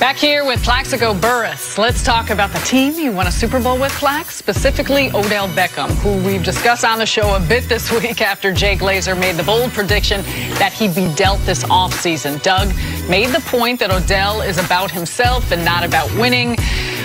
Back here with Plaxico Burress. Let's talk about the team you won a Super Bowl with, Plax, specifically Odell Beckham, who we've discussed on the show a bit this week after Jay Glazer made the bold prediction that he'd be dealt this offseason. Doug made the point that Odell is about himself and not about winning.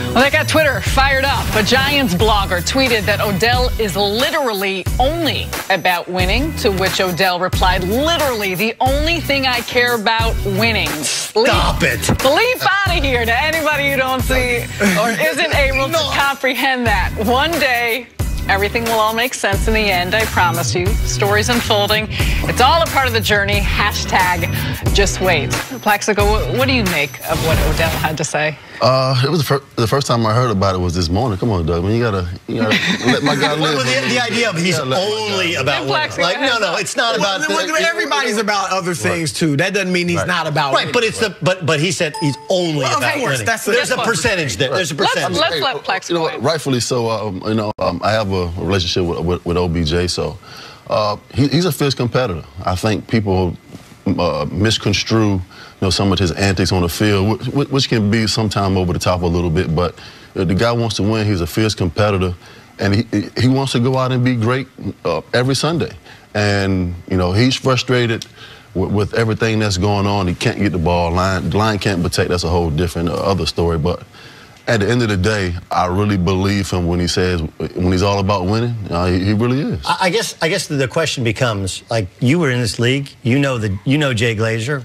Well, that got Twitter fired up. A Giants blogger tweeted that Odell is literally only about winning, to which Odell replied, literally, the only thing I care about, winning. Stop it. Leap out of here to anybody who don't see or isn't able to comprehend that. One day, everything will all make sense in the end, I promise you. Stories unfolding. It's all a part of the journey. Hashtag just wait. Plaxico, what do you make of what Odell had to say? It was the first time I heard about it was this morning. Come on, Doug. I mean, you gotta let my guy live. Well, the idea of he's only about winning. Like, no, it's not about. Everybody's about other things too. That doesn't mean he's not about. Right, but it's but he said he's only about winning. There's a percentage there. There's a percentage. Let's let Plaxico. Rightfully so. I have a relationship with OBJ, so he's a fierce competitor. I think people misconstrue some of his antics on the field, which can be sometime over the top a little bit, but the guy wants to win. He's a fierce competitor, and he wants to go out and be great every Sunday. And, he's frustrated with everything that's going on. He can't get the ball. The line can't protect. That's a whole different other story. But at the end of the day, I really believe him when he says, when he's all about winning, he really is. I guess the question becomes, like, you were in this league, you know Jay Glazer,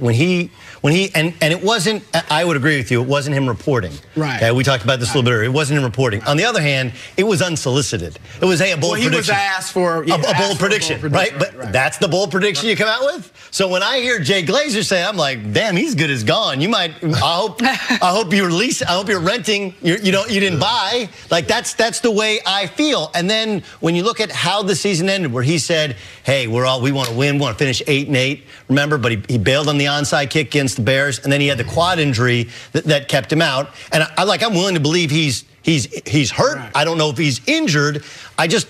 and it wasn't, I would agree with you, it wasn't him reporting. Right. Okay, we talked about this a little bit earlier. It wasn't him reporting. On the other hand, it was unsolicited. It was, hey, a bold prediction. He was asked for a bold prediction, right? But that's the bold prediction you come out with? So when I hear Jay Glazer say, I'm like, damn, he's good as gone. You might, I hope you're renting. You didn't buy. Like, that's the way I feel. And then when you look at how the season ended, where he said, hey, we want to win, we want to finish 8-8, remember, but he bailed on the onside kick against the Bears, and then he had the quad injury that kept him out. And I'm willing to believe he's hurt. Right. I don't know if he's injured.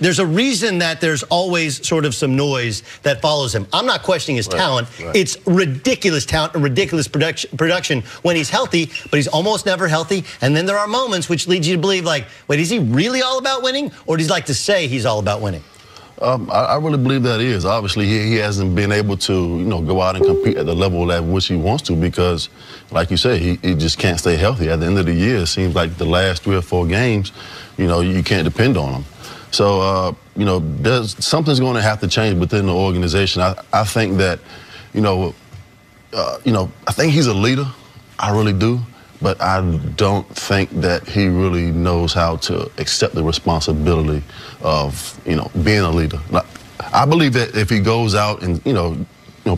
There's a reason that there's always sort of some noise that follows him. I'm not questioning his talent. Right. It's ridiculous talent and ridiculous production when he's healthy, but he's almost never healthy. And then there are moments which lead you to believe, like, wait, is he really all about winning? Or does he like to say he's all about winning? I really believe that he is. Obviously, he hasn't been able to, go out and compete at the level at which he wants to because, like you said, he just can't stay healthy. At the end of the year, it seems like the last 3 or 4 games, you can't depend on him. So, something's going to have to change within the organization. I think that, I think he's a leader. I really do. But I don't think that he really knows how to accept the responsibility of, being a leader. I believe that if he goes out and,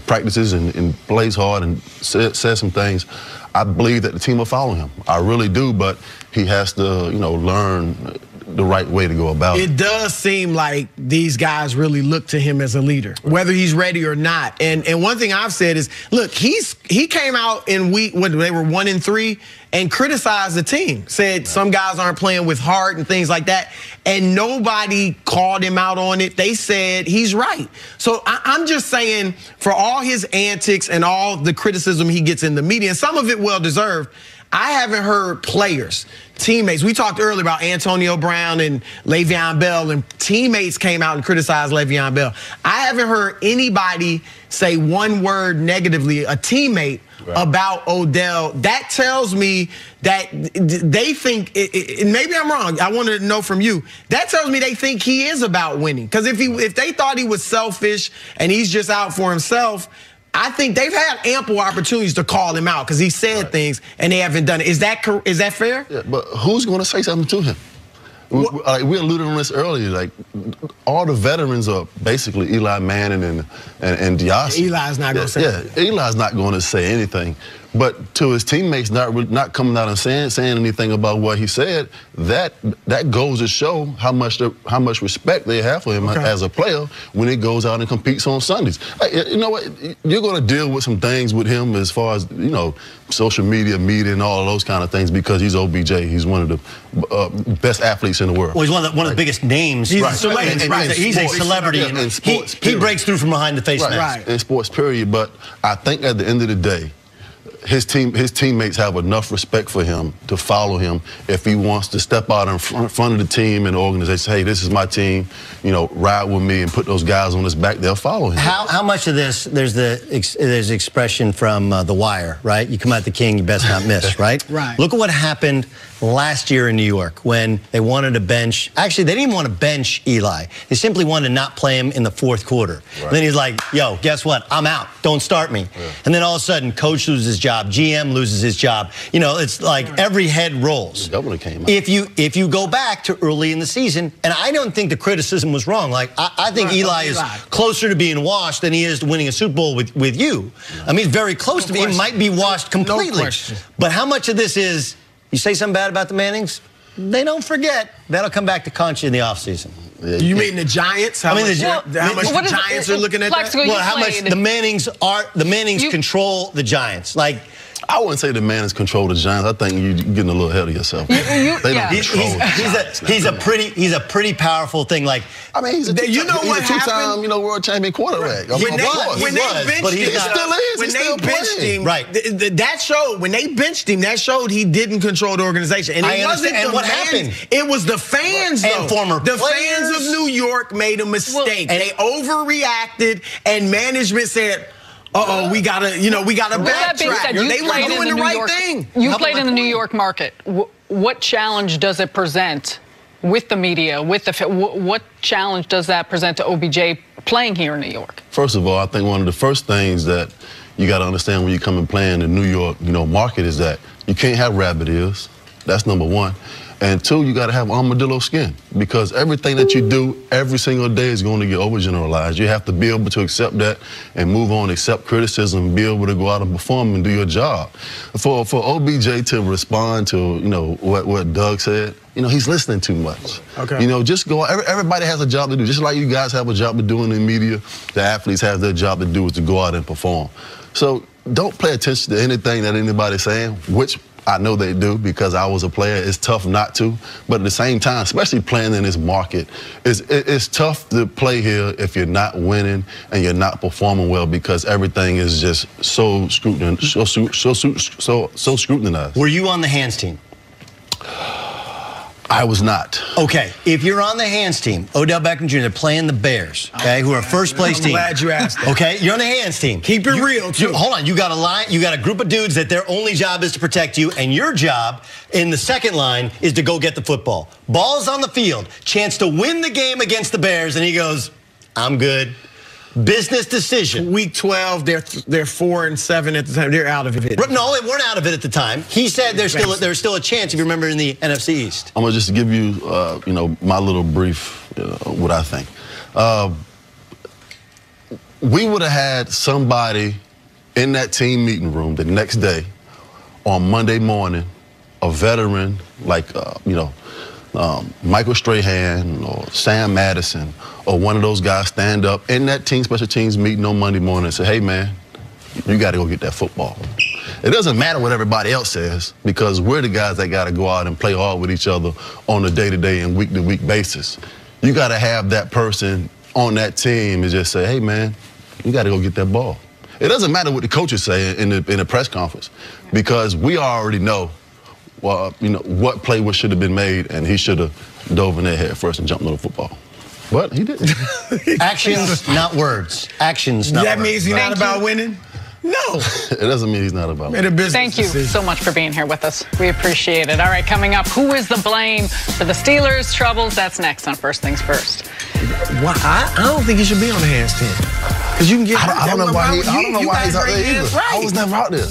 practices and plays hard and says some things, I believe that the team will follow him. I really do, but he has to, learn the right way to go about it. It does seem like these guys really look to him as a leader, whether he's ready or not. And one thing I've said is, look, he came out in when they were 1-3 and criticized the team, said some guys aren't playing with heart and things like that, and nobody called him out on it. They said he's right. So I'm just saying, for all his antics and all the criticism he gets in the media, and some of it well-deserved, I haven't heard players, teammates. We talked earlier about Antonio Brown and Le'Veon Bell, and teammates came out and criticized Le'Veon Bell. I haven't heard anybody say one word negatively, a teammate, about Odell. That tells me that they think, and maybe I'm wrong, I wanted to know from you, that tells me they think he is about winning. Because if they thought he was selfish and he's just out for himself, I think they've had ample opportunities to call him out because he said things and they haven't done it. Is that fair? Yeah, but who's going to say something to him? We alluded on this earlier. Like, all the veterans are basically Eli Manning and Diaz. Eli's not going to say. Yeah, Eli's not going to say anything. But to his teammates not coming out and saying anything about what he said, that goes to show how much respect they have for him as a player when he goes out and competes on Sundays. You know what? You're going to deal with some things with him as far as social media, and all those kind of things because he's OBJ. He's one of the best athletes in the world. Well, he's one of the biggest names. He's a celebrity. He's a celebrity. In sports, he breaks through from behind the face. In sports, period. But I think at the end of the day, his teammates have enough respect for him to follow him if he wants to step out in front of the team and the organization. Hey, this is my team. You know, ride with me and put those guys on his back. They'll follow him. How much of this? There's expression from The Wire, right? You come out the king, you best not miss, right? Right. Look at what happened last year in New York when they wanted to bench. Actually, they didn't even want to bench Eli. They simply wanted to not play him in the fourth quarter. Right. And then he's like, yo, guess what? I'm out. Don't start me. Yeah. And then all of a sudden, coach loses his job, GM loses his job. You know, it's like every head rolls. The governor came out. If you go back to early in the season, and I don't think the criticism was wrong. Like, I think Eli is closer to being washed than he is to winning a Super Bowl with you. I mean, very close to me. He might be washed completely. No question. But how much of this is, you say something bad about the Mannings, they don't forget. That'll come back to haunt you in the offseason. Yeah, you mean the Giants? How much the Giants are looking at that? Well, how much the Mannings control the Giants. Like, I wouldn't say the Mannings control the Giants. I think you're getting a little ahead of yourself. They don't control he's a pretty powerful thing. Like, I mean, he's a two-time world champion quarterback. When they benched him, right? That showed when they benched him. That showed he didn't control the organization. And it wasn't what happened. It was the fans, though. And former the players. Fans of New York made a mistake. And they overreacted, and management said, uh-oh, we gotta backtrack. They were doing the right thing. You played in the New York market. What challenge does it present with the media, what challenge does that present to OBJ playing here in New York? First of all, I think one of the first things that you got to understand when you come and play in the New York, market is that you can't have rabbit ears. That's number one. And two, you got to have armadillo skin, because everything that you do every single day is going to get overgeneralized. You have to be able to accept that and move on, accept criticism, be able to go out and perform and do your job. For OBJ to respond to, what Doug said, he's listening too much. Okay. Just go. Everybody has a job to do. Just like you guys have a job to do in the media, the athletes have their job to do is to go out and perform. So don't pay attention to anything that anybody's saying, which I know they do because I was a player. It's tough not to. But at the same time, especially playing in this market, it's tough to play here if you're not winning and you're not performing well, because everything is just so scrutinized. So scrutinized. Were you on the hands team? I was not. Okay, if you're on the hands team, Odell Beckham Jr., they're playing the Bears, okay, who are first place team. I'm glad you asked that. Okay, you're on the hands team. Keep it real, too. Hold on, you got a line, you got a group of dudes that their only job is to protect you, and your job in the second line is to go get the football. Ball's on the field, chance to win the game against the Bears, and he goes, I'm good. Business decision. Week 12, they're 4-7 at the time. They're out of it. No, they weren't out of it at the time. He said there's still a chance, if you remember, in the NFC East. I'm gonna just give you, my little brief, what I think. We would have had somebody in that team meeting room the next day on Monday morning, a veteran like, Michael Strahan or Sam Madison or one of those guys stand up in that team special teams meeting on Monday morning and say, hey, man, you got to go get that football. It doesn't matter what everybody else says, because we're the guys that got to go out and play hard with each other on a day-to-day and week-to-week basis. You got to have that person on that team and just say, hey, man, you got to go get that ball. It doesn't matter what the coaches say in the press conference, because we already know what play should have been made, and he should have dove in there head first and jumped on the football. But he didn't. Actions, not words. Actions, not words. That means he's not about winning? No. It doesn't mean he's not about winning. Thank you so much for being here with us. We appreciate it. All right, coming up, who is the blame for the Steelers' troubles? That's next on First Things First. Well, I don't think he should be on the hands team. Because you can get I don't know why he's out there either. Right. I was never out there.